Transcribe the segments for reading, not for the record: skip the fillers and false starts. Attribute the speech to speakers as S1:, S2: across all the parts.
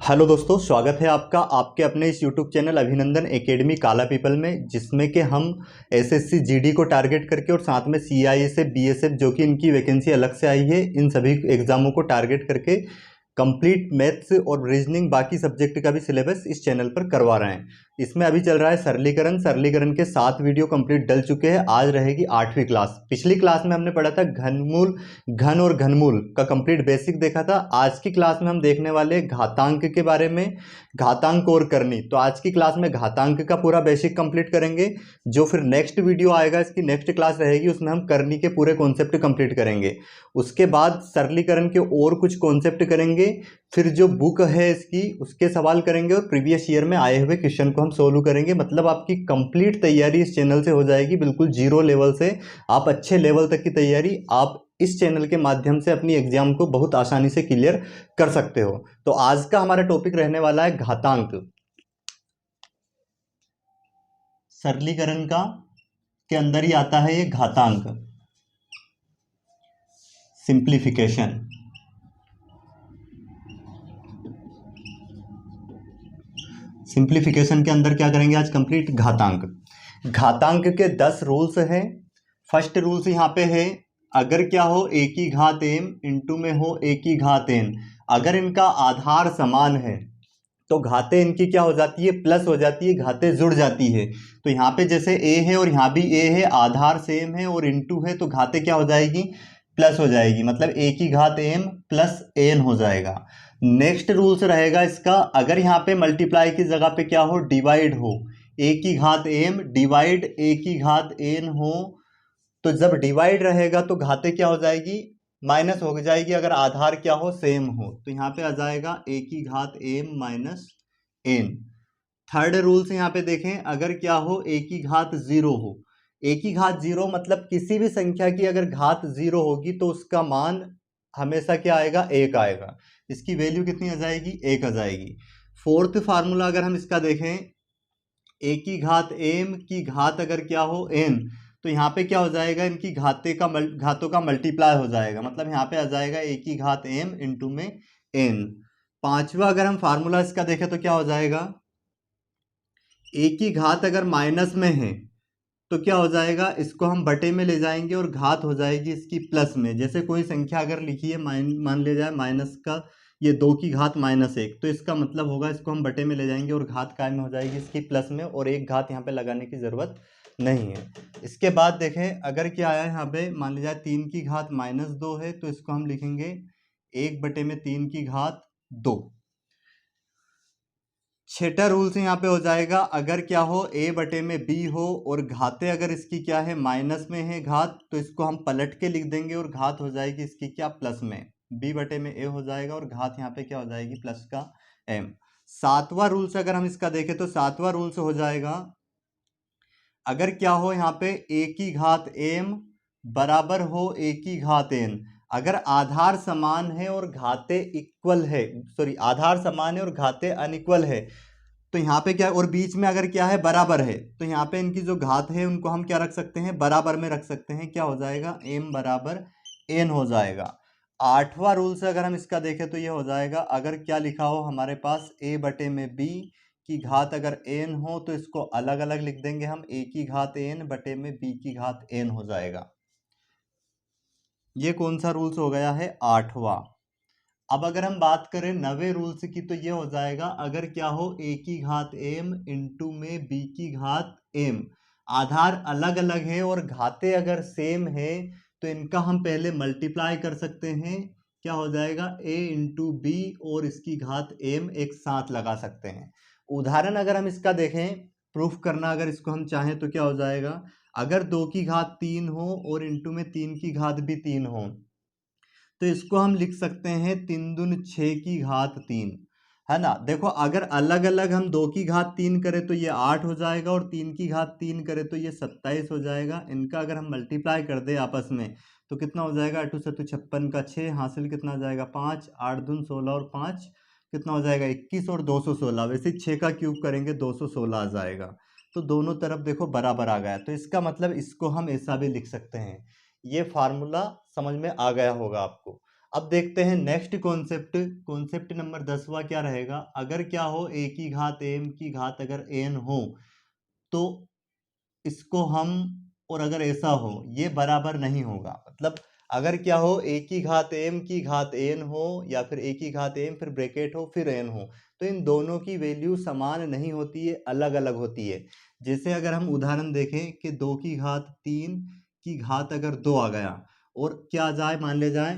S1: Hello दोस्तों, स्वागत है आपका आपके अपने इस यूट्यूब चैनल अभिनंदन एकेडमी काला पीपल में, जिसमें कि हम एसएससी जीडी को टारगेट करके और साथ में सीआईएसएफ बीएसएफ जो कि इनकी वैकेंसी अलग से आई है, इन सभी एग्जामों को टारगेट करके कंप्लीट मैथ्स और रीजनिंग बाकी सब्जेक्ट का भी सिलेबस इस चैनल पर करवा रहे हैं। इसमें अभी चल रहा है सरलीकरण के 7 वीडियो कंप्लीट डल चुके हैं। आज रहेगी 8वीं क्लास। पिछली क्लास में हमने पढ़ा था घन और घनमूल का कंप्लीट बेसिक देखा था। आज की क्लास में हम देखने वाले घातांक के बारे में, घातांक और करनी। तो आज की क्लास में घातांक का पूरा बेसिक कंप्लीट करेंगे। जो फिर नेक्स्ट वीडियो आएगा, इसकी नेक्स्ट क्लास रहेगी, उसमें हम करनी के पूरे कॉन्सेप्ट कंप्लीट करेंगे। उसके बाद सरलीकरण के और कुछ कॉन्सेप्ट करेंगे, फिर जो बुक है इसकी उसके सवाल करेंगे और प्रीवियस ईयर में आए हुए क्वेश्चन को हम सोल्व करेंगे। मतलब आपकी कंप्लीट तैयारी इस चैनल से हो जाएगी, बिल्कुल जीरो लेवल से आप अच्छे लेवल तक की तैयारी आप इस चैनल के माध्यम से अपनी एग्जाम को बहुत आसानी से क्लियर कर सकते हो। तो आज का हमारा टॉपिक रहने वाला है घातांक। सरलीकरण का के अंदर ही आता है ये घातांक, सिंप्लीफिकेशन। सिंप्लीफिकेशन के अंदर क्या करेंगे आज? कंप्लीट घातांक। घातांक के 10 रूल्स हैं। फर्स्ट रूल्स यहाँ पे है, अगर क्या हो ए की घात एम इंटू में हो ए की घात एन, अगर इनका आधार समान है तो घातें इनकी क्या हो जाती है? प्लस हो जाती है, घातें जुड़ जाती है। तो यहाँ पे जैसे ए है और यहाँ भी ए है, आधार सेम है और इंटू है, तो घातें क्या हो जाएगी? प्लस हो जाएगी। मतलब ए की घात एम प्लस एन हो जाएगा। नेक्स्ट रूल्स रहेगा इसका, अगर यहाँ पे मल्टीप्लाई की जगह पे क्या हो? डिवाइड हो, ए की घात एम डिवाइड ए की घात एन हो, तो जब डिवाइड रहेगा तो घातें क्या हो जाएगी? माइनस हो जाएगी, अगर आधार क्या हो? सेम हो। तो यहाँ पे आ जाएगा ए की घात M minus N. Third rule से यहाँ पे देखें, अगर क्या हो? ए की घात जीरो हो। ए की घात जीरो मतलब किसी भी संख्या की अगर घात जीरो होगी तो उसका मान हमेशा क्या आएगा? 1 आएगा। इसकी वैल्यू कितनी आ जाएगी? 1 आ जाएगी। फोर्थ फार्मूला अगर हम इसका देखें, ए की घात एम की घात अगर क्या हो? एन, तो यहाँ पे क्या हो जाएगा? इनकी घातों का मल्टीप्लाई हो जाएगा। मतलब यहाँ पे आ जाएगा ए की घात एम इंटू में एन। पांचवा अगर हम फार्मूला इसका देखें तो क्या हो जाएगा? ए की घात अगर माइनस में है तो क्या हो जाएगा? इसको हम बटे में ले जाएंगे और घात हो जाएगी इसकी प्लस में। जैसे कोई संख्या अगर लिखी है, मान ले जाए माइनस का ये 2 की घात माइनस 1, तो इसका मतलब होगा इसको हम बटे में ले जाएंगे और घात काय में हो जाएगी इसकी प्लस में, और एक घात यहाँ पे लगाने की ज़रूरत नहीं है। इसके बाद देखें, अगर क्या आया यहाँ पे, मान लिया जाए 3 की घात माइनस 2 है, तो इसको हम लिखेंगे 1 बटे में 3 की घात 2। छठा रूल से यहाँ पे हो जाएगा, अगर क्या हो? ए बटे में बी हो और घातें अगर इसकी क्या है? माइनस में है घात, तो इसको हम पलट के लिख देंगे और घात हो जाएगी इसकी क्या? प्लस में। बी बटे में ए हो जाएगा और घात यहाँ पे क्या हो जाएगी? प्लस का एम। सातवां रूल से अगर हम इसका देखें तो सातवां रूल से हो जाएगा, अगर क्या हो? यहाँ पे ए की घात एम बराबर हो ए की घात एन, अगर आधार समान है और घातें इक्वल है, सॉरी आधार समान है और घातें अनइक्वल है, तो यहाँ पे क्या, और बीच में अगर क्या है? बराबर है, तो यहाँ पे इनकी जो घात है उनको हम क्या रख सकते हैं? बराबर में रख सकते हैं। क्या हो जाएगा? एम बराबर एन हो जाएगा। आठवां रूल से अगर हम इसका देखें तो ये हो जाएगा, अगर क्या लिखा हो हमारे पास? ए बटे में बी की घात अगर एन हो, तो इसको अलग अलग लिख देंगे हम, ए की घात एन बटे में बी की घात एन हो जाएगा। ये कौन सा रूल्स हो गया है? 8वां। अब अगर हम बात करें 9वें रूल्स की, तो ये हो जाएगा, अगर क्या हो? ए की घात एम इंटू में बी की घात एम, आधार अलग अलग है और घातें अगर सेम है तो इनका हम पहले मल्टीप्लाई कर सकते हैं। क्या हो जाएगा? ए इंटू बी और इसकी घात एम एक साथ लगा सकते हैं। उदाहरण अगर हम इसका देखें, प्रूफ करना अगर इसको हम चाहें तो क्या हो जाएगा? अगर 2 की घात 3 हो और इंटू में 3 की घात भी 3 हो, तो इसको हम लिख सकते हैं 3 दून 6 की घात 3, है ना। देखो, अगर अलग अलग हम 2 की घात 3 करें तो ये 8 हो जाएगा और 3 की घात 3 करें तो ये 27 हो जाएगा। इनका अगर हम मल्टीप्लाई कर दे आपस में तो कितना हो जाएगा? 8 सत्तू 56 का 6 हासिल कितना आ जाएगा? 5, 8 दून 16 और 5 कितना हो जाएगा? 21 और 216। वैसे 6 का क्यूब करेंगे 216 आ जाएगा। तो दोनों तरफ देखो बराबर आ गया, तो इसका मतलब इसको हम ऐसा भी लिख सकते हैं। ये फार्मूला समझ में आ गया होगा आपको। अब देखते हैं नेक्स्ट कॉन्सेप्ट। कॉन्सेप्ट नंबर 10वां क्या रहेगा, अगर क्या हो a की घात m की घात अगर n हो तो इसको हम, और अगर ऐसा हो ये बराबर नहीं होगा, मतलब अगर क्या हो a की घात m की घात n हो या फिर a की घात m फिर ब्रैकेट हो फिर n हो, तो इन दोनों की वैल्यू समान नहीं होती है, अलग अलग होती है। जैसे अगर हम उदाहरण देखें कि 2 की घात 3 की घात अगर 2 आ गया और क्या आ जाए, मान ले जाए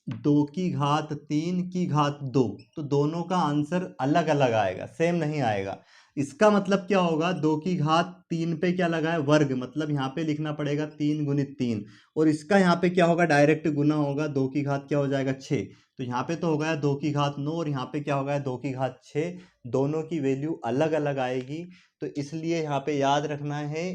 S1: 2 की घात 3 की घात 2, तो दोनों का आंसर अलग अलग आएगा, सेम नहीं आएगा। इसका मतलब क्या होगा, 2 की घात 3 पे क्या लगा है, वर्ग, मतलब यहाँ पे लिखना पड़ेगा 3 गुणित 3, और इसका यहाँ पे क्या होगा, डायरेक्ट गुना होगा, 2 की घात क्या हो जाएगा 6, तो यहाँ पे तो हो गया 2 की घात 9 और यहाँ पे क्या हो गया 2 की घात 6, दोनों की वैल्यू अलग अलग आएगी। तो इसलिए यहाँ पे याद रखना है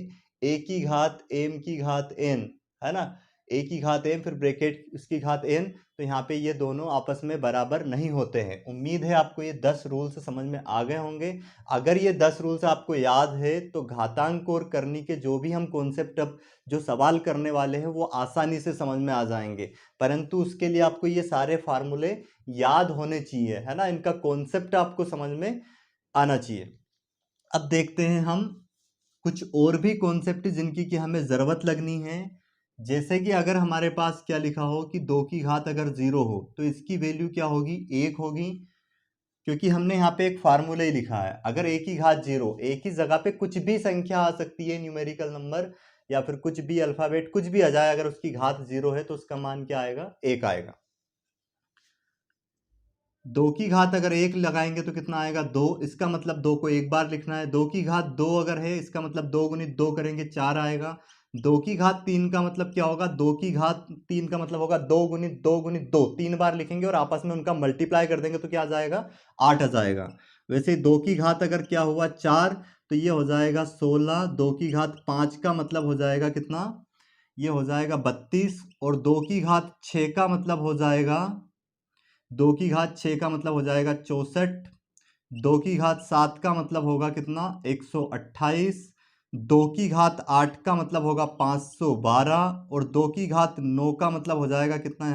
S1: a की घात m की घात n, है ना, a की घात m फिर ब्रैकेट उसकी घात n, तो यहाँ पे ये दोनों आपस में बराबर नहीं होते हैं। उम्मीद है आपको ये 10 रूल्स समझ में आ गए होंगे। अगर ये 10 रूल्स आपको याद है तो घातांक और करनी के जो भी हम कॉन्सेप्ट अब जो सवाल करने वाले हैं वो आसानी से समझ में आ जाएंगे, परंतु उसके लिए आपको ये सारे फार्मूले याद होने चाहिए, है ना, इनका कॉन्सेप्ट आपको समझ में आना चाहिए। अब देखते हैं हम कुछ और भी कॉन्सेप्ट जिनकी कि हमें ज़रूरत लगनी है। जैसे कि अगर हमारे पास क्या लिखा हो कि 2 की घात अगर 0 हो तो इसकी वैल्यू क्या होगी, 1 होगी, क्योंकि हमने यहाँ पे एक फार्मूला ही लिखा है। अगर a की घात 0, a की जगह पे कुछ भी संख्या आ सकती है, न्यूमेरिकल नंबर या फिर कुछ भी अल्फाबेट कुछ भी आ जाए, अगर उसकी घात 0 है तो उसका मान क्या आएगा, 1 आएगा। 2 की घात अगर 1 लगाएंगे तो कितना आएगा, 2, इसका मतलब 2 को एक बार लिखना है। 2 की घात 2 अगर है, इसका मतलब 2 गुणित 2 करेंगे 4 आएगा। 2 की घात 3 का मतलब क्या होगा, 2 की घात 3 का मतलब होगा 2 गुणित 2 गुणित 2, 3 बार लिखेंगे और आपस में उनका मल्टीप्लाई कर देंगे तो क्या आ जाएगा, 8 आ जाएगा। वैसे 2 की घात अगर क्या हुआ 4, तो ये हो जाएगा 16। 2 की घात 5 का मतलब हो जाएगा कितना, ये हो जाएगा 32, और 2 की घात 6 का मतलब हो जाएगा, 2 की घात 6 का मतलब हो जाएगा 64। 2 की घात 7 का मतलब होगा कितना, 128। 2 की घात 8 का मतलब होगा 512, और 2 की घात 9 का मतलब हो जाएगा कितना,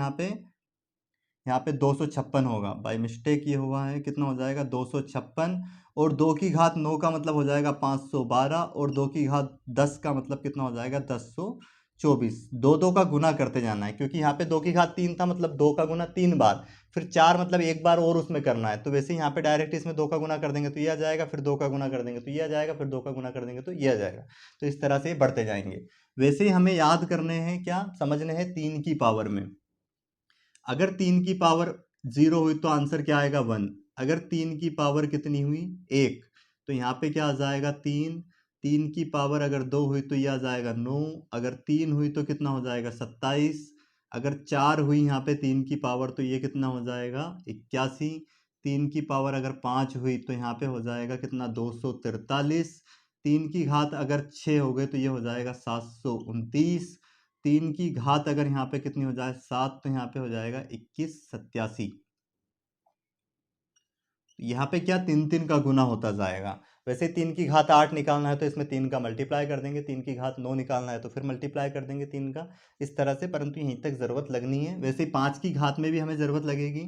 S1: यहाँ पे 256 होगा, बाय मिस्टेक ये हुआ है, कितना हो जाएगा 256। और 2 की घात 9 का मतलब हो जाएगा 512, और 2 की घात 10 का मतलब कितना हो जाएगा 1024। दो दो का गुना करते जाना है, क्योंकि यहाँ पे 2 की घात 3 था, मतलब 2 का गुना 3 बार, फिर 4 मतलब एक बार और उसमें करना है, तो वैसे यहाँ पे डायरेक्ट इसमें 2 का गुना कर देंगे तो ये आ जाएगा, फिर 2 का गुना कर देंगे तो ये आ जाएगा, फिर 2 का गुना कर देंगे तो ये आ जाएगा। तो इस तरह से ये बढ़ते जाएंगे। वैसे ही हमें याद करने हैं, क्या समझने हैं, 3 की पावर में। अगर 3 की पावर 0 हुई तो आंसर क्या आएगा, 1। अगर 3 की पावर कितनी हुई, 1, तो यहाँ पे क्या आ जाएगा 3। 3 की पावर अगर 2 हुई तो ये आ जाएगा 9। अगर 3 हुई तो कितना हो जाएगा 27। अगर 4 हुई यहाँ पे 3 की पावर तो ये कितना हो जाएगा 81। 3 की पावर अगर 5 हुई तो यहाँ पे हो जाएगा कितना 243। 3 की घात अगर 6 हो गए तो ये हो जाएगा 729। 3 की घात अगर यहाँ पे कितनी हो जाए 7, तो यहाँ पे हो जाएगा 2187। यहाँ पे क्या 3 3 का गुना होता जाएगा। वैसे 3 की घात 8 निकालना है तो इसमें 3 का मल्टीप्लाई कर देंगे, 3 की घात 9 निकालना है तो फिर मल्टीप्लाई कर देंगे 3 का, इस तरह से, परंतु यहीं तक ज़रूरत लगनी है। वैसे 5 की घात में भी हमें ज़रूरत लगेगी।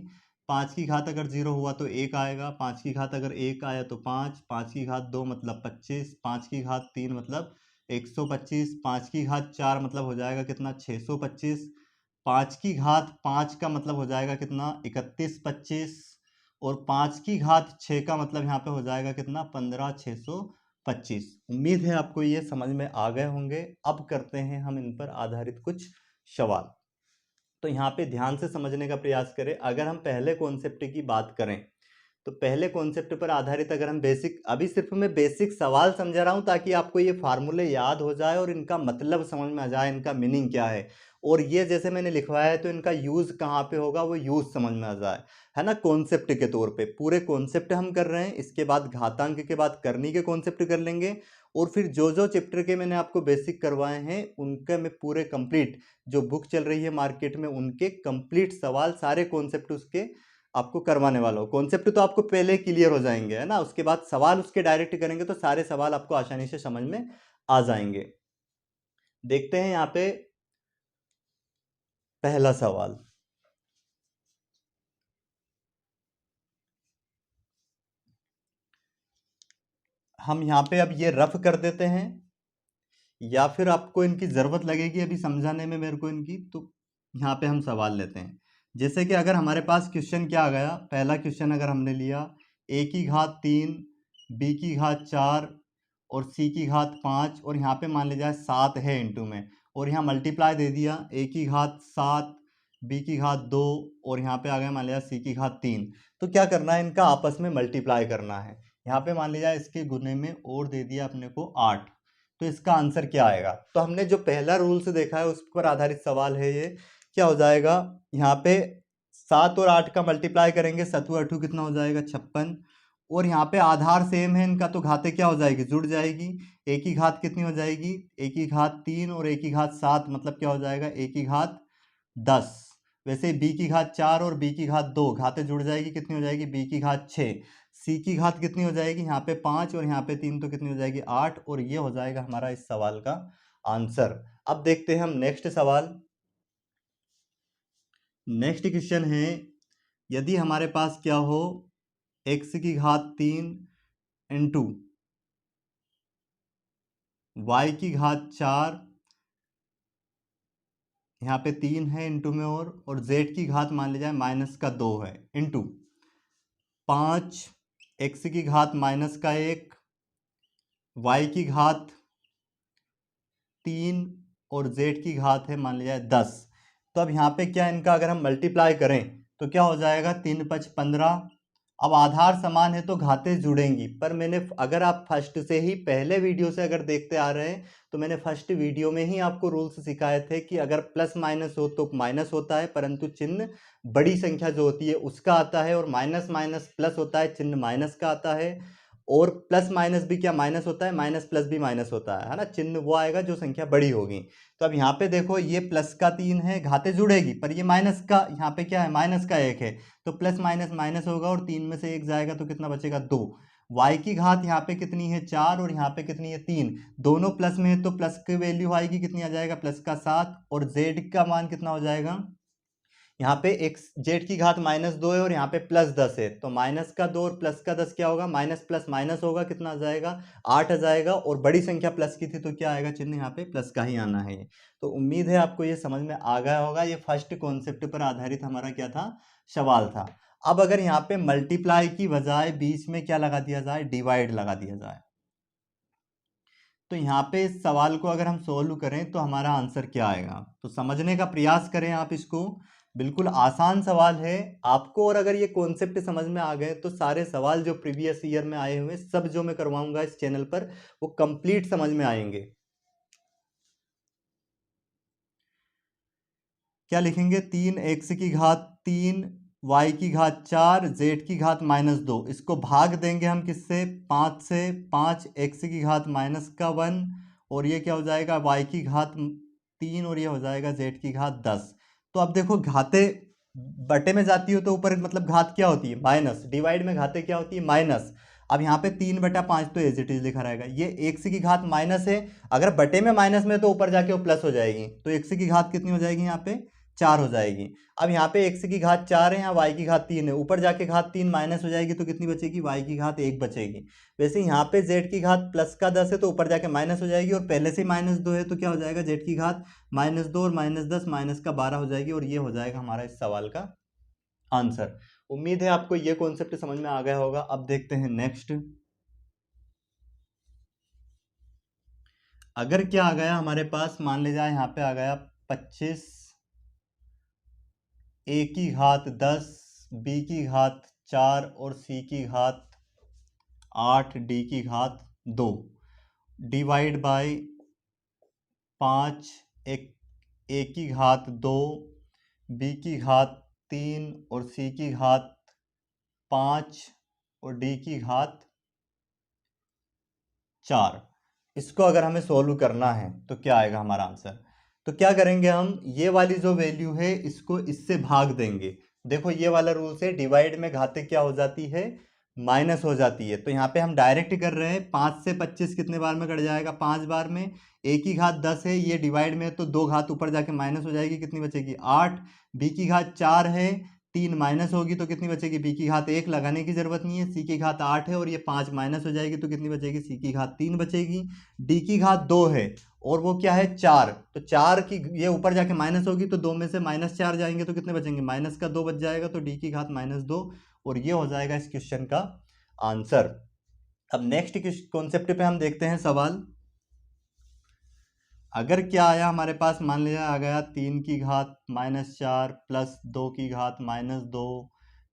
S1: 5 की घात अगर 0 हुआ तो 1 आएगा, 5 की घात अगर 1 आया तो 5, 5 की घात 2 मतलब 25, 5 की घात 3 मतलब 125, 5 की घात 4 मतलब हो जाएगा कितना 625, 5 की घात 5 का मतलब हो जाएगा कितना 3125, और 5 की घात 6 का मतलब यहाँ पे हो जाएगा कितना 15625। उम्मीद है आपको ये समझ में आ गए होंगे। अब करते हैं हम इन पर आधारित कुछ सवाल। तो यहाँ पे ध्यान से समझने का प्रयास करें। अगर हम पहले कॉन्सेप्ट की बात करें तो पहले कॉन्सेप्ट पर आधारित अगर हम बेसिक, अभी सिर्फ मैं बेसिक सवाल समझा रहा हूँ ताकि आपको ये फार्मूले याद हो जाए और इनका मतलब समझ में आ जाए, इनका मीनिंग क्या है, और ये जैसे मैंने लिखवाया है तो इनका यूज कहाँ पे होगा वो यूज समझ में आ जाए, है ना। कॉन्सेप्ट के तौर पे पूरे कॉन्सेप्ट हम कर रहे हैं, इसके बाद घातांक के बाद करनी के कॉन्सेप्ट कर लेंगे, और फिर जो जो चैप्टर के मैंने आपको बेसिक करवाए हैं उनके मैं पूरे कंप्लीट, जो बुक चल रही है मार्केट में उनके कंप्लीट सवाल सारे कॉन्सेप्ट उसके आपको करवाने वाला हूँ। कॉन्सेप्ट तो आपको पहले क्लियर हो जाएंगे, है ना, उसके बाद सवाल उसके डायरेक्ट करेंगे तो सारे सवाल आपको आसानी से समझ में आ जाएंगे। देखते हैं यहाँ पे पहला सवाल। हम यहाँ पे अब ये रफ कर देते हैं, या फिर आपको इनकी ज़रूरत लगेगी अभी समझाने में मेरे को इनकी, तो यहाँ पे हम सवाल लेते हैं। जैसे कि अगर हमारे पास क्वेश्चन क्या आ गया, पहला क्वेश्चन अगर हमने लिया a की घात 3, b की घात 4 और c की घात 5, और यहाँ पे मान लीजिए 7 है इंटू में, और यहाँ मल्टीप्लाई दे दिया a की घात 7, b की घात 2, और यहाँ पे आ गया मान लिया c की घात 3। तो क्या करना है, इनका आपस में मल्टीप्लाई करना है। यहाँ पे मान लीजिए इसके गुने में और दे दिया अपने को 8। तो इसका आंसर क्या आएगा, तो हमने जो पहला रूल से देखा है उस पर आधारित सवाल है ये। क्या हो जाएगा, यहाँ पे 7 और 8 का मल्टीप्लाई करेंगे, 7 8 कितना हो जाएगा 56, और यहाँ पे आधार सेम है इनका, तो घातें क्या हो जाएगी, जुड़ जाएगी। a की घात कितनी हो जाएगी, a की घात 3 और a की घात 7, मतलब क्या हो जाएगा a की घात 10। वैसे b की घात 4 और b की घात 2, घातें जुड़ जाएगी, कितनी हो जाएगी b की घात 6। c की घात कितनी हो जाएगी, यहाँ पे 5 और यहाँ पे 3, तो कितनी हो जाएगी 8, और ये हो जाएगा हमारा इस सवाल का आंसर। अब देखते हैं हम नेक्स्ट सवाल। नेक्स्ट क्वेश्चन है, यदि हमारे पास क्या हो x की घात 3 इंटू y की घात 4, यहाँ पे 3 है इंटू में, और z की घात मान लीजिए माइनस का 2 है, इंटू 5 x की घात माइनस का 1, y की घात 3 और z की घात है मान लिया 10। तो अब यहाँ पे क्या, इनका अगर हम मल्टीप्लाई करें तो क्या हो जाएगा, 3 5 15। अब आधार समान है तो घातें जुड़ेंगी, पर मैंने, अगर आप फर्स्ट से ही पहले वीडियो से अगर देखते आ रहे हैं तो मैंने फर्स्ट वीडियो में ही आपको रूल्स सिखाए थे कि अगर प्लस माइनस हो तो माइनस होता है, परंतु चिन्ह बड़ी संख्या जो होती है उसका आता है, और माइनस माइनस प्लस होता है, चिन्ह माइनस का आता है। और प्लस माइनस भी क्या माइनस होता है, माइनस प्लस भी माइनस होता है ना, चिन्ह वो आएगा जो संख्या बड़ी होगी। तो अब यहाँ पे देखो ये प्लस का 3 है, घातें जुड़ेगी, पर ये माइनस का यहाँ पे क्या है, माइनस का 1 है, तो प्लस माइनस माइनस होगा, और 3 में से 1 जाएगा तो कितना बचेगा 2। y की घात यहाँ पे कितनी है 4, और यहाँ पे कितनी है 3, दोनों प्लस में है तो प्लस की वैल्यू आएगी, कितनी आ जाएगा प्लस का 7, और z का मान कितना हो जाएगा, यहाँ पे x जेड की घात -2 है और यहाँ पे +10 है, तो माइनस का 2 और प्लस का 10 क्या होगा, माइनस प्लस माइनस होगा, कितना आ जाएगा 8 आ जाएगा, और बड़ी संख्या प्लस की थी तो क्या आएगा, चिन्ह यहाँ पे प्लस का ही आना है। तो उम्मीद है आपको ये समझ में आ गया होगा। ये फर्स्ट कॉन्सेप्ट पर आधारित हमारा क्या था, सवाल था। अब अगर यहाँ पे मल्टीप्लाई की बजाय बीच में क्या लगा दिया जाए, डिवाइड लगा दिया जाए, तो यहाँ पे इस सवाल को अगर हम सोल्व करें तो हमारा आंसर क्या आएगा, तो समझने का प्रयास करें आप इसको। बिल्कुल आसान सवाल है आपको, और अगर ये कॉन्सेप्ट समझ में आ गए तो सारे सवाल जो प्रीवियस ईयर में आए हुए सब जो मैं करवाऊंगा इस चैनल पर वो कंप्लीट समझ में आएंगे। क्या लिखेंगे, 3x की घात 3, y की घात 4, z की घात -2, इसको भाग देंगे हम किससे, 5 से, 5 x की घात -1, और ये क्या हो जाएगा y की घात 3, और ये हो जाएगा z की घात 10। तो अब देखो घातें बटे में जाती हो तो ऊपर मतलब घात क्या होती है, माइनस, डिवाइड में घातें क्या होती है, माइनस। अब यहाँ पे 3/5 तो एज इट इज लिखा रहेगा, ये x की घात माइनस है, अगर बटे में माइनस में तो ऊपर जाके वो प्लस हो जाएगी, तो x की घात कितनी हो जाएगी, यहाँ पे 4 हो जाएगी। अब यहाँ पे x की घात 4 है, यहाँ y की घात 3 है, ऊपर जाके घात 3 माइनस हो जाएगी तो कितनी बचेगी, y की घात 1 बचेगी। वैसे यहाँ पे z की घात प्लस का 10 है तो ऊपर जाके माइनस हो जाएगी, और पहले से -2 है तो क्या हो जाएगा, z की घात -2 और -10 माइनस का 12 हो जाएगी, और ये हो जाएगा हमारा इस सवाल का आंसर। उम्मीद है आपको ये कॉन्सेप्ट समझ में आ गया होगा। अब देखते हैं नेक्स्ट। अगर क्या आ गया हमारे पास, मान लीजिए यहाँ पे आ गया 25 a की घात 10, b की घात 4 और c की घात 8, d की घात 2, डिवाइड बाय 5 a की घात 2, b की घात 3 और c की घात 5 और d की घात 4। इसको अगर हमें सोल्व करना है तो क्या आएगा हमारा आंसर, तो क्या करेंगे हम, ये वाली जो वैल्यू है इसको इससे भाग देंगे। देखो ये वाला रूल से डिवाइड में घातें क्या हो जाती है, माइनस हो जाती है, तो यहाँ पे हम डायरेक्ट कर रहे हैं, 5 से 25 कितने बार में कट जाएगा, 5 बार में। a की घात 10 है, ये डिवाइड में तो 2 घात ऊपर जाके माइनस हो जाएगी, कितनी बचेगी 8। b की घात 4 है, 3 माइनस होगी तो कितनी बचेगी, b की घात 1 लगाने की जरूरत नहीं है, c की घात 8 है और ये 5 माइनस हो जाएगी तो कितनी बचेगी, c की घात 3 बचेगी। d की घात 2 है और वो क्या है 4, तो 4 की ये ऊपर जाके माइनस होगी तो 2 में से -4 जाएंगे तो कितने बचेंगे, माइनस का 2 बच जाएगा तो d की घात -2 और ये हो जाएगा इस क्वेश्चन का आंसर। अब नेक्स्ट कॉन्सेप्ट पे हम देखते हैं सवाल। अगर क्या आया हमारे पास, मान लिया आ गया 3 की घात -4 प्लस 2 की घात -2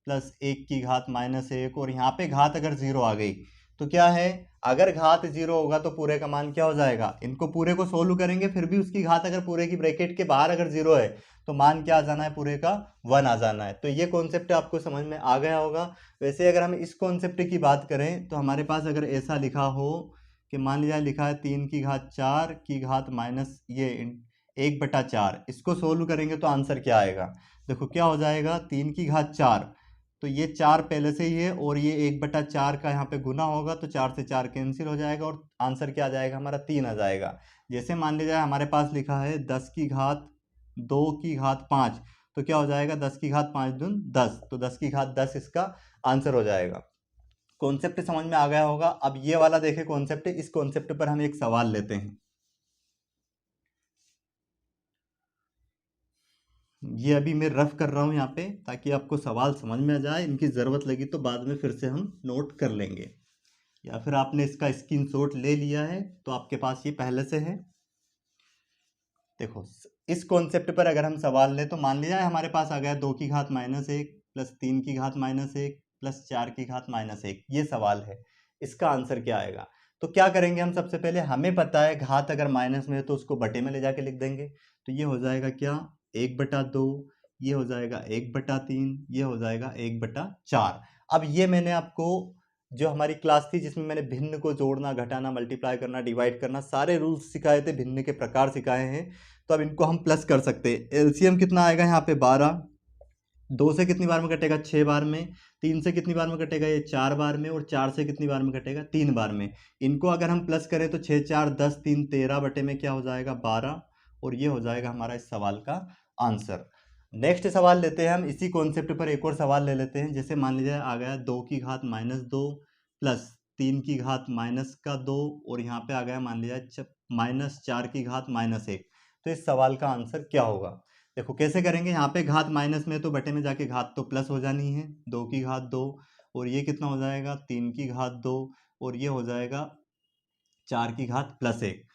S1: प्लस 1 की घात -1 और यहाँ पे घात अगर 0 आ गई तो क्या है, अगर घात 0 होगा तो पूरे का मान क्या हो जाएगा, इनको पूरे को सोल्व करेंगे फिर भी उसकी घात अगर पूरे की ब्रैकेट के बाहर अगर 0 है तो मान क्या आ जाना है, पूरे का 1 आ जाना है। तो ये कॉन्सेप्ट आपको समझ में आ गया होगा। वैसे अगर हम इस कॉन्सेप्ट की बात करें तो हमारे पास अगर ऐसा लिखा हो कि मान लिया लिखा है 3 की घात 4 की घात माइनस ये 1/4, इसको सोल्व करेंगे तो आंसर क्या आएगा, देखो क्या हो जाएगा, 3 की घात 4 तो ये 4 पहले से ही है और ये 1/4 का यहाँ पे गुना होगा तो 4 से 4 कैंसिल हो जाएगा और आंसर क्या आ जाएगा हमारा 3 आ जाएगा। जैसे मान लीजिए हमारे पास लिखा है 10 की घात 2 की घात 5 तो क्या हो जाएगा, 10 की घात 5 दून 10 तो 10 की घात 10 इसका आंसर हो जाएगा। कॉन्सेप्ट समझ में आ गया होगा। अब ये वाला देखें कॉन्सेप्ट, इस कॉन्सेप्ट पर हम एक सवाल लेते हैं। ये अभी मैं रफ कर रहा हूं यहाँ पे ताकि आपको सवाल समझ में आ जाए, इनकी ज़रूरत लगी तो बाद में फिर से हम नोट कर लेंगे, या फिर आपने इसका स्क्रीनशॉट ले लिया है तो आपके पास ये पहले से है। देखो इस कॉन्सेप्ट पर अगर हम सवाल लें तो मान लिया हमारे पास आ गया 2 की घात -1 प्लस 3 की घात -1 प्लस 4 की घात -1, ये सवाल है, इसका आंसर क्या आएगा। तो क्या करेंगे हम, सबसे पहले हमें पता है घात अगर माइनस में है तो उसको बटे में ले जाके लिख देंगे, तो ये हो जाएगा क्या 1/2, ये हो जाएगा 1/3, ये हो जाएगा 1/4। अब ये मैंने आपको जो हमारी क्लास थी जिसमें मैंने भिन्न को जोड़ना, घटाना, मल्टीप्लाई करना, डिवाइड करना, सारे रूल्स सिखाए थे, भिन्न के प्रकार सिखाए हैं, तो अब इनको हम प्लस कर सकते हैं। एलसीएम कितना आएगा यहाँ पे 12, 2 से कितनी बार में कटेगा 6 बार में, 3 से कितनी बार में कटेगा ये 4 बार में और 4 से कितनी बार में कटेगा 3 बार में। इनको अगर हम प्लस करें तो 6 4 10 3 13 बटे में क्या हो जाएगा 12 और ये हो जाएगा हमारा इस सवाल का आंसर। नेक्स्ट सवाल लेते हैं हम, इसी कॉन्सेप्ट पर एक और सवाल ले लेते हैं। जैसे मान लीजिए आ गया 2 की घात -2 प्लस 3 की घात -2 और यहाँ पे आ गया मान लिया -4 की घात -1, तो इस सवाल का आंसर क्या होगा। देखो कैसे करेंगे, यहाँ पे घात माइनस में तो बटे में जाके घात तो प्लस हो जानी है, 2 की घात 2 और ये कितना हो जाएगा 3 की घात 2 और ये हो जाएगा 4 की घात +1।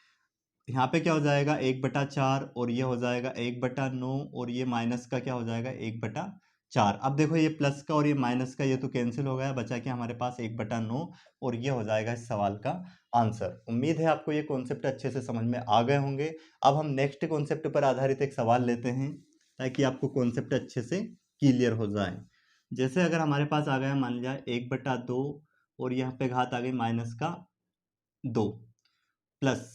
S1: यहाँ पे क्या हो जाएगा 1/4 और ये हो जाएगा 1/9 और ये माइनस का क्या हो जाएगा 1/4। अब देखो ये प्लस का और ये माइनस का ये तो कैंसिल हो गया, बचा कि हमारे पास 1/9 और ये हो जाएगा इस सवाल का आंसर। उम्मीद है आपको ये कॉन्सेप्ट अच्छे से समझ में आ गए होंगे। अब हम नेक्स्ट कॉन्सेप्ट पर आधारित एक सवाल लेते हैं ताकि आपको कॉन्सेप्ट अच्छे से क्लियर हो जाए। जैसे अगर हमारे पास आ गया मान लिया 1/2 और यहाँ पे घात आ गई -2 प्लस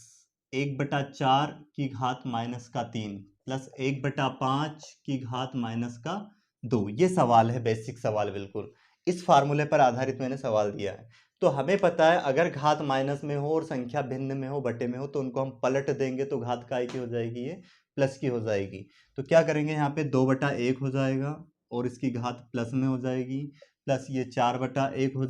S1: 1/4 की घात -3 प्लस 1/5 की घात -2, ये सवाल है, बेसिक सवाल बिल्कुल इस फार्मूले पर आधारित मैंने सवाल दिया है। तो हमें पता है अगर घात माइनस में हो और संख्या भिन्न में हो, बटे में हो, तो उनको हम पलट देंगे तो घात काय की हो जाएगी, ये प्लस की हो जाएगी। तो क्या करेंगे यहाँ पे 2/1 हो जाएगा और इसकी घात प्लस में हो जाएगी, प्लस ये 4/1 हो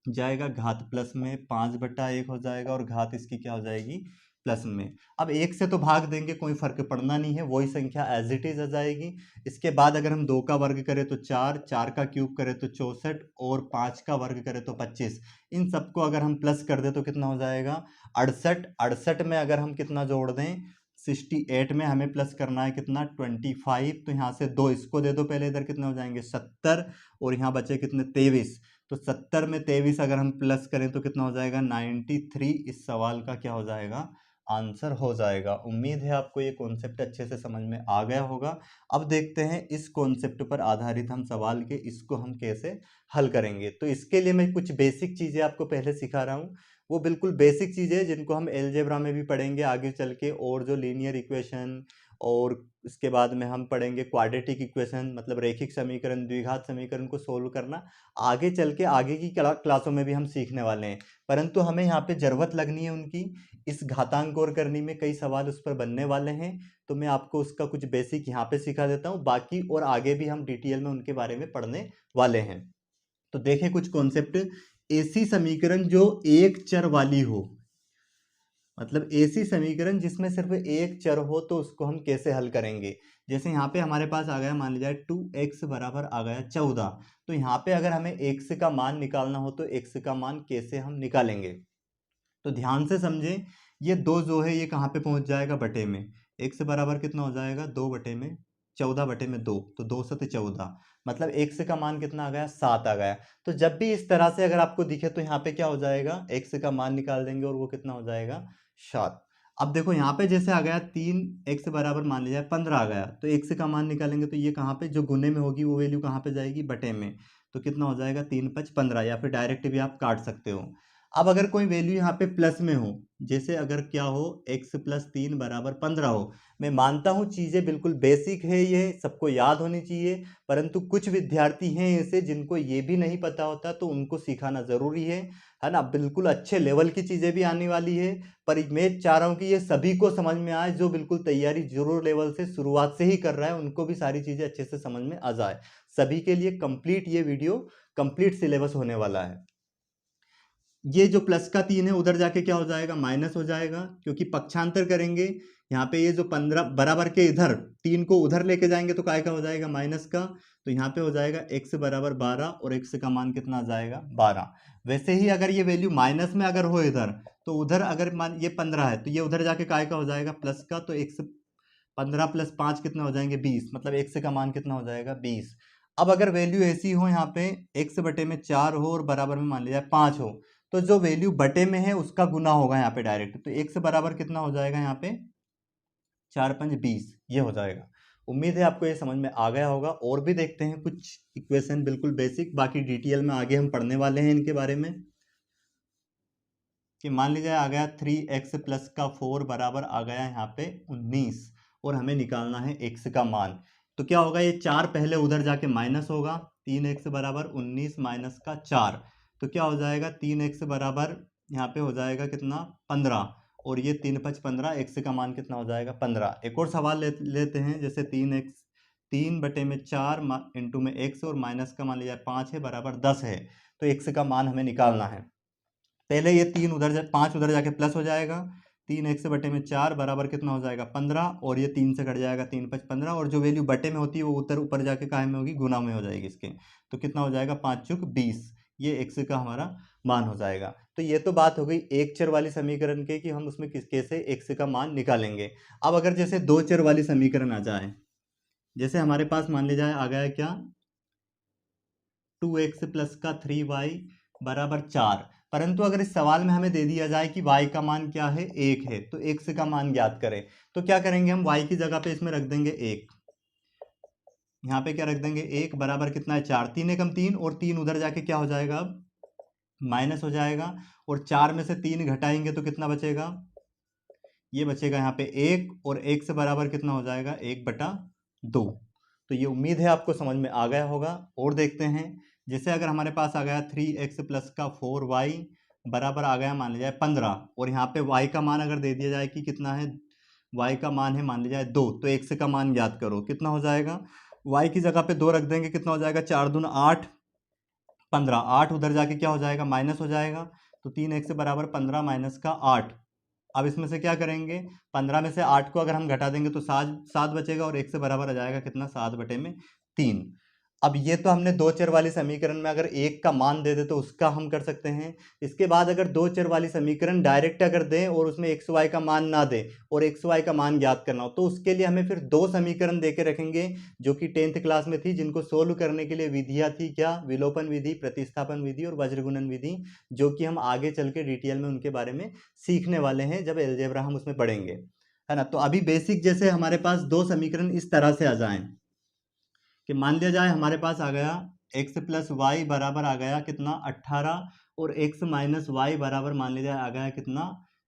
S1: जाएगा, घात प्लस में 5/1 हो जाएगा और घात इसकी क्या हो जाएगी प्लस में। अब एक से तो भाग देंगे, कोई फर्क पड़ना नहीं है, वही संख्या एज इट इज आ जाएगी। इसके बाद अगर हम 2 का वर्ग करें तो 4, 4 का क्यूब करें तो 64 और 5 का वर्ग करें तो 25। इन सबको अगर हम प्लस कर दें तो कितना हो जाएगा 68। 68 में अगर हम कितना जोड़ दें 68 में हमें प्लस करना है कितना 25, तो यहाँ से 2 इसको दे दो पहले, इधर कितने हो जाएंगे 70 और यहाँ बचे कितने 23, तो 70 में 23 अगर हम प्लस करें तो कितना हो जाएगा 93। इस सवाल का क्या हो जाएगा आंसर हो जाएगा। उम्मीद है आपको ये कॉन्सेप्ट अच्छे से समझ में आ गया होगा। अब देखते हैं इस कॉन्सेप्ट पर आधारित हम सवाल के इसको हम कैसे हल करेंगे। तो इसके लिए मैं कुछ बेसिक चीज़ें आपको पहले सिखा रहा हूँ, वो बिल्कुल बेसिक चीज़ें जिनको हम एलजेब्रा में भी पढ़ेंगे आगे चल के, और जो लीनियर इक्वेशन और इसके बाद में हम पढ़ेंगे क्वाड्रेटिक इक्वेशन, मतलब रैखिक समीकरण, द्विघात समीकरण को सोल्व करना। आगे चल के आगे की क्लासों में भी हम सीखने वाले हैं, परंतु हमें यहाँ पे ज़रूरत लगनी है उनकी। इस घातांक और करनी में कई सवाल उस पर बनने वाले हैं, तो मैं आपको उसका कुछ बेसिक यहाँ पे सिखा देता हूँ, बाकी और आगे भी हम डिटेल में उनके बारे में पढ़ने वाले हैं। तो देखें कुछ कॉन्सेप्ट। ऐसी समीकरण जो एक चर वाली हो, मतलब ऐसी समीकरण जिसमें सिर्फ एक चर हो, तो उसको हम कैसे हल करेंगे। जैसे यहाँ पे हमारे पास आ गया, मान लीजिए 2x बराबर आ गया 14, तो यहाँ पे अगर हमें x का मान निकालना हो तो x का मान कैसे हम निकालेंगे। तो ध्यान से समझें, ये दो जो है ये कहाँ पे पहुंच जाएगा, बटे में। x बराबर कितना हो जाएगा, 2 बटे में 14 बटे में 2, तो 2 7 14, मतलब x का मान कितना आ गया, 7 आ गया। तो जब भी इस तरह से अगर आपको दिखे तो यहाँ पे क्या हो जाएगा, x का मान निकाल देंगे और वो कितना हो जाएगा, 7। अब देखो यहाँ पे जैसे आ गया 3x बराबर मान लीजिए 15 आ गया, तो x का मान निकालेंगे तो ये कहाँ पे, जो गुने में होगी वो वैल्यू कहाँ पे जाएगी, बटे में। तो कितना हो जाएगा, 3 5 15, या फिर डायरेक्ट भी आप काट सकते हो। अब अगर कोई वैल्यू यहाँ पे प्लस में हो, जैसे अगर क्या हो, x प्लस 3 बराबर 15 हो। मैं मानता हूँ चीज़ें बिल्कुल बेसिक है, ये सबको याद होनी चाहिए, परंतु कुछ विद्यार्थी हैं ऐसे जिनको ये भी नहीं पता होता, तो उनको सिखाना ज़रूरी है ना। बिल्कुल अच्छे लेवल की चीज़ें भी आने वाली है, पर मैं चाह रहा हूँ कि ये सभी को समझ में आए, जो बिल्कुल तैयारी जीरो लेवल से शुरुआत से ही कर रहा है, उनको भी सारी चीज़ें अच्छे से समझ में आ जाए। सभी के लिए कंप्लीट ये वीडियो, कंप्लीट सिलेबस होने वाला है। ये जो प्लस का 3 है उधर जाके क्या हो जाएगा, माइनस हो जाएगा, क्योंकि पक्षांतर करेंगे। यहाँ पे ये जो 15 बराबर के इधर 3 को उधर लेके जाएंगे तो काय का हो जाएगा, माइनस का। तो यहाँ पे हो जाएगा x बराबर 12 और x का मान कितना आ जाएगा, 12। वैसे ही अगर ये वैल्यू माइनस में अगर हो इधर, तो उधर अगर मान ये 15 है तो ये उधर जाके काय का हो जाएगा, प्लस का। तो x 15 प्लस 5 कितना हो जाएंगे, 20, मतलब x का मान कितना हो जाएगा, 20। अब अगर वैल्यू ऐसी हो, यहाँ पे x बटे में 4 हो और बराबर में मान लिया 5 हो, तो जो वैल्यू बटे में है उसका गुना होगा यहाँ पे डायरेक्ट। तो x बराबर कितना हो जाएगा, यहाँ पे 4 5 20, ये हो जाएगा। उम्मीद है आपको ये समझ में आ गया होगा। और भी देखते हैं कुछ इक्वेशन बिल्कुल बेसिक, बाकी डिटेल में आगे हम पढ़ने वाले हैं इनके बारे में। कि मान लीजिए आ गया 3x प्लस का 4 बराबर आ गया यहाँ पे 19, और हमें निकालना है x का मान। तो क्या होगा, ये 4 पहले उधर जाके माइनस होगा, 3x बराबर 19 माइनस का 4, तो क्या हो जाएगा, 3x बराबर यहाँ पे हो जाएगा कितना, 15, और ये 3 5 15, x का मान कितना हो जाएगा, 15। एक और सवाल लेते हैं, जैसे 3x 3 बटे में 4 इंटू में x, और माइनस का मान लिया 5 है बराबर 10 है, तो x का मान हमें निकालना है। पहले ये 3 उधर 5 उधर जाके प्लस हो जाएगा, 3x बटे में 4 बराबर कितना हो जाएगा, 15, और ये 3 से कट जाएगा, 3 5 15, और जो वैल्यू बटे में होती है वो ऊपर जाके काहे में होगी, गुना में हो जाएगी इसके। तो कितना हो जाएगा, 5 चुक 20, ये x का हमारा मान हो जाएगा। तो ये तो बात हो गई एक चर वाली समीकरण के, कि हम उसमें कैसे x का मान निकालेंगे। अब अगर जैसे दो चर वाली समीकरण आ जाए, जैसे हमारे पास मान लिया जाए आ गया क्या, 2x प्लस का 3y बराबर 4, परंतु अगर इस सवाल में हमें दे दिया जाए कि y का मान क्या है, 1 है, तो x का मान ज्ञात करें। तो क्या करेंगे, हम y की जगह पे इसमें रख देंगे 1, यहाँ पे क्या रख देंगे, 1 बराबर कितना है, 4, 3 एकम 3, और 3 उधर जाके क्या हो जाएगा, अब माइनस हो जाएगा, और 4 में से 3 घटाएंगे तो कितना बचेगा, ये बचेगा यहाँ पे 1, और 1 से बराबर कितना हो जाएगा, 1/2। तो ये उम्मीद है आपको समझ में आ गया होगा। और देखते हैं, जैसे अगर हमारे पास आ गया 3x प्लस का 4y बराबर आ गया मान लिया जाए 15, और यहाँ पे y का मान अगर दे दिया जाए कि कितना है, y का मान है मान लिया जाए 2, तो x का मान याद करो कितना हो जाएगा, y की जगह पे 2 रख देंगे, कितना हो जाएगा, 4 दूना 8, 15, 8 उधर जाके क्या हो जाएगा, माइनस हो जाएगा। तो 3x बराबर 15 माइनस का 8। अब इसमें से क्या करेंगे, 15 में से 8 को अगर हम घटा देंगे तो 7 बचेगा, और 1 से बराबर आ जाएगा कितना, 7 बटे में 3। अब ये तो हमने दो चर वाली समीकरण में अगर एक का मान दे दे तो उसका हम कर सकते हैं। इसके बाद अगर दो चर वाली समीकरण डायरेक्ट अगर दें और उसमें एक्स वाई का मान ना दे और एक्स वाई का मान ज्ञात करना हो, तो उसके लिए हमें फिर दो समीकरण दे के रखेंगे जो कि 10th क्लास में थी, जिनको सोल्व करने के लिए विधियां थी क्या, विलोपन विधि, प्रतिस्थापन विधि और वज्रगुणन विधि, जो कि हम आगे चल के डिटेल में उनके बारे में सीखने वाले हैं जब अलजेब्रा हम उसमें पढ़ेंगे, है ना। तो अभी बेसिक जैसे हमारे पास दो समीकरण इस तरह से आ जाएं कि मान लिया जाए हमारे पास आ गया x प्लस वाई बराबर आ गया कितना 18, और x माइनस वाई बराबर मान लिया जाए आ गया कितना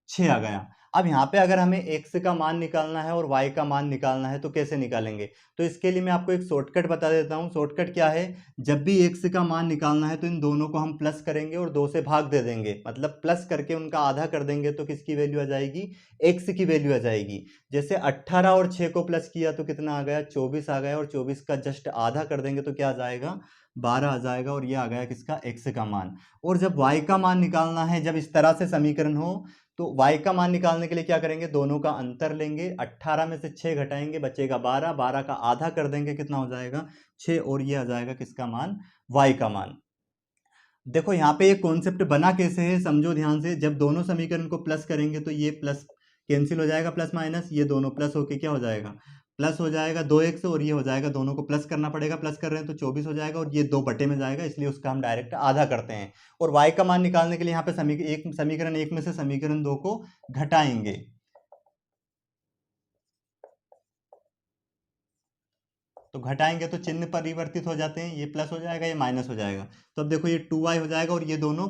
S1: 6 आ गया। अब यहाँ पे अगर हमें x का मान निकालना है और y का मान निकालना है तो कैसे निकालेंगे? तो इसके लिए मैं आपको एक शॉर्टकट बता देता हूँ। शॉर्टकट क्या है? जब भी x का मान निकालना है तो इन दोनों को हम प्लस करेंगे और 2 से भाग दे देंगे, मतलब प्लस करके उनका आधा कर देंगे तो किसकी वैल्यू आ जाएगी? x की वैल्यू आ जाएगी। जैसे 18 और 6 को प्लस किया तो कितना आ गया? 24 आ गया, और 24 का जस्ट आधा कर देंगे तो क्या आ जाएगा? 12 आ जाएगा, और ये आ गया किसका? x का मान। और जब y का मान निकालना है, जब इस तरह से समीकरण हो, तो y का मान निकालने के लिए क्या करेंगे? दोनों का अंतर लेंगे, 18 में से 6 घटाएंगे, बचेगा 12, 12 का आधा कर देंगे, कितना हो जाएगा? 6, और ये आ जाएगा किसका मान? y का मान। देखो यहाँ पे ये कॉन्सेप्ट बना कैसे है, समझो ध्यान से। जब दोनों समीकरण को प्लस करेंगे तो ये प्लस कैंसिल हो जाएगा, प्लस माइनस, ये दोनों प्लस होके क्या हो जाएगा? प्लस हो जाएगा 2x, और ये हो जाएगा, दोनों को प्लस करना पड़ेगा, प्लस कर रहे हैं तो 24 हो जाएगा, और ये 2 बटे में जाएगा, इसलिए उसका हम डायरेक्ट आधा करते हैं। और y का मान निकालने के लिए यहाँ पे समीकरण 1 में से समीकरण 2 को घटाएंगे। तो घटाएंगे तो चिन्ह परिवर्तित हो जाते हैं, ये प्लस हो जाएगा, ये माइनस हो जाएगा। तो अब देखो ये 2y हो जाएगा, और ये दोनों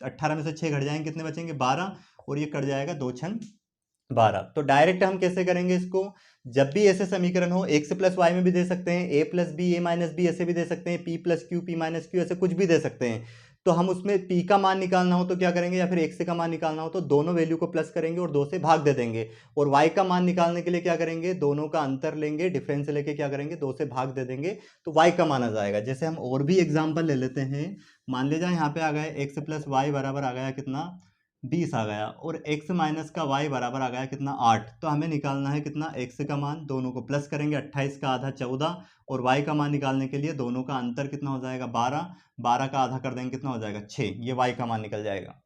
S1: 18 में से 6 घट जाएंगे, कितने बचेंगे? 12, और ये कट जाएगा 2 छन 12। तो डायरेक्ट हम कैसे करेंगे इसको? जब भी ऐसे समीकरण हो, x प्लस वाई में भी दे सकते हैं, a plus B, A minus B, ऐसे भी दे सकते हैं, p plus Q, p minus Q, ऐसे कुछ भी दे सकते हैं। तो हम उसमें p का मान निकालना हो तो क्या करेंगे, या फिर x का मान निकालना हो तो दोनों वैल्यू को प्लस करेंगे और 2 से भाग दे देंगे। और y का मान निकालने के लिए क्या करेंगे? दोनों का अंतर लेंगे, डिफरेंस लेके क्या करेंगे? 2 से भाग दे देंगे, तो y का मान आ जाएगा। जैसे हम और भी एग्जाम्पल ले लेते हैं। मान लीजिए यहाँ पे आ गया x प्लस वाई बराबर आ गया कितना? 20 आ गया, और x माइनस का y बराबर आ गया कितना? 8। तो हमें निकालना है कितना? x का मान, दोनों को प्लस करेंगे, 28 का आधा 14, और y का मान निकालने के लिए दोनों का अंतर कितना हो जाएगा? 12, 12 का आधा कर देंगे, कितना हो जाएगा? 6। ये y का मान निकल जाएगा।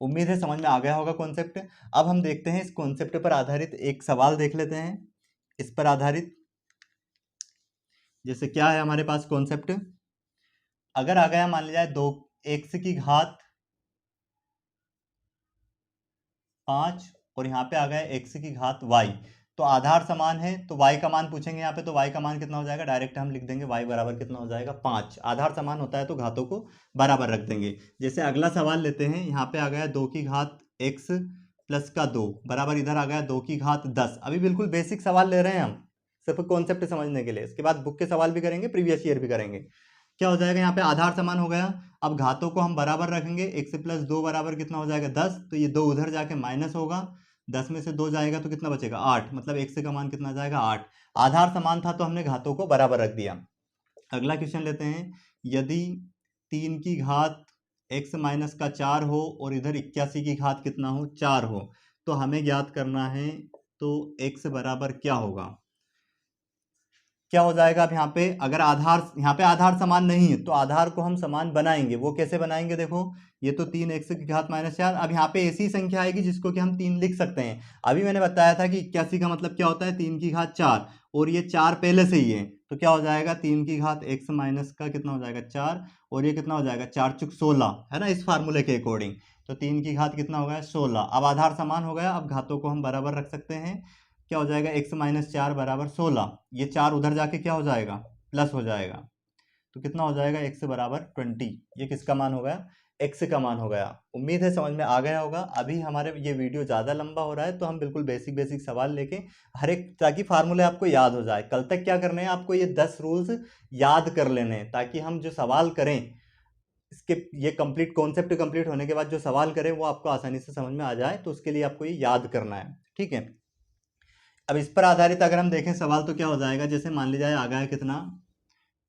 S1: उम्मीद है समझ में आ गया होगा कॉन्सेप्ट। अब हम देखते हैं इस कॉन्सेप्ट पर आधारित एक सवाल देख लेते हैं। इस पर आधारित जैसे क्या है हमारे पास कॉन्सेप्ट? अगर आ गया मान लिया जाए 2 x की घात 5, और यहाँ पे आ गया x की घात y, तो आधार समान है, तो y का मान पूछेंगे यहाँ पे, तो y का मान कितना हो जाएगा? डायरेक्ट हम लिख देंगे y बराबर कितना हो जाएगा? 5। आधार समान होता है तो घातों को बराबर रख देंगे। जैसे अगला सवाल लेते हैं, यहाँ पे आ गया 2 की घात x प्लस का 2 बराबर, इधर आ गया 2 की घात 10। अभी बिल्कुल बेसिक सवाल ले रहे हैं हम, सिर्फ कॉन्सेप्ट समझने के लिए। इसके बाद बुक के सवाल भी करेंगे, प्रीवियस ईयर भी करेंगे। क्या हो जाएगा? यहाँ पे आधार समान हो गया। अब घातों को हम बराबर रखेंगे, x प्लस 2 बराबर कितना हो जाएगा? 10। तो ये 2 उधर जाके माइनस होगा, 10 में से 2 जाएगा तो कितना बचेगा? 8। मतलब x का मान कितना जाएगा? 8। आधार समान था तो हमने घातों को बराबर रख दिया। अगला क्वेश्चन लेते हैं। यदि 3 की घात x माइनस का 4 हो और इधर 81 की घात कितना हो? 4 हो, तो हमें ज्ञात करना है, तो x बराबर क्या होगा? क्या हो जाएगा? अब यहाँ पे अगर आधार समान नहीं है तो आधार को हम समान बनाएंगे। वो कैसे बनाएंगे? देखो, ये तो 3x की घात माइनस 4। अब यहाँ पे ऐसी संख्या आएगी जिसको कि हम 3 लिख सकते हैं। अभी मैंने बताया था कि 81 का मतलब क्या होता है? 3 की घात 4, और ये 4 पहले से ही है, तो क्या हो जाएगा? 3 की घात x माइनस का कितना हो जाएगा? 4, और ये कितना हो जाएगा? 4 चुक 16 है ना, इस फार्मूले के अकॉर्डिंग। तो 3 की घात कितना हो गया? 16। अब आधार समान हो गया, अब घातों को हम बराबर रख सकते हैं। क्या हो जाएगा? x माइनस 4 बराबर 16। ये 4 उधर जाके क्या हो जाएगा? प्लस हो जाएगा, तो कितना हो जाएगा? x बराबर 20। ये किसका मान हो गया? x का मान हो गया। उम्मीद है समझ में आ गया होगा। अभी हमारे ये वीडियो ज़्यादा लंबा हो रहा है तो हम बिल्कुल बेसिक बेसिक सवाल लेके हर एक, ताकि फार्मूले आपको याद हो जाए। कल तक क्या करने हैं आपको? ये 10 रूल्स याद कर लेने हैं, ताकि हम जो सवाल करें, इसके ये कंप्लीट कॉन्सेप्ट कंप्लीट होने के बाद जो सवाल करें वो आपको आसानी से समझ में आ जाए। तो उसके लिए आपको ये याद करना है, ठीक है। अब इस पर आधारित अगर हम देखें सवाल तो क्या हो जाएगा? जैसे मान लीजिए आ गया कितना?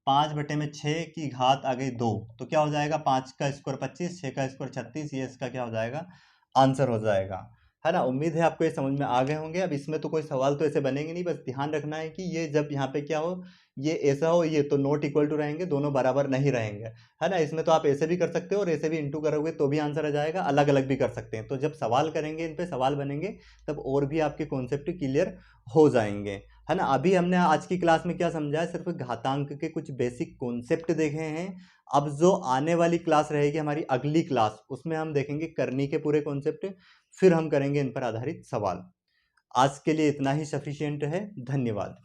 S1: 5/6 की घात आ गई 2, तो क्या हो जाएगा? 5 का स्क्वायर 25, 6 का स्क्वायर 36, ये इसका क्या हो जाएगा? आंसर हो जाएगा, है ना। उम्मीद है आपको ये समझ में आ गए होंगे। अब इसमें तो कोई सवाल तो ऐसे बनेंगे नहीं, बस ध्यान रखना है कि ये जब यहाँ पे क्या हो, ये ऐसा हो, ये तो नॉट इक्वल टू रहेंगे, दोनों बराबर नहीं रहेंगे, है ना। इसमें तो आप ऐसे भी कर सकते हो और ऐसे भी इंटू करोगे तो भी आंसर आ जाएगा, अलग अलग भी कर सकते हैं। तो जब सवाल करेंगे, इन पे सवाल बनेंगे, तब और भी आपके कॉन्सेप्ट क्लियर हो जाएंगे, है ना। अभी हमने आज की क्लास में क्या समझा है? सिर्फ घातांक के कुछ बेसिक कॉन्सेप्ट देखे हैं। अब जो आने वाली क्लास रहेगी हमारी अगली क्लास, उसमें हम देखेंगे करनी के पूरे कॉन्सेप्ट, फिर हम करेंगे इन पर आधारित सवाल। आज के लिए इतना ही सफिशियंट है। धन्यवाद।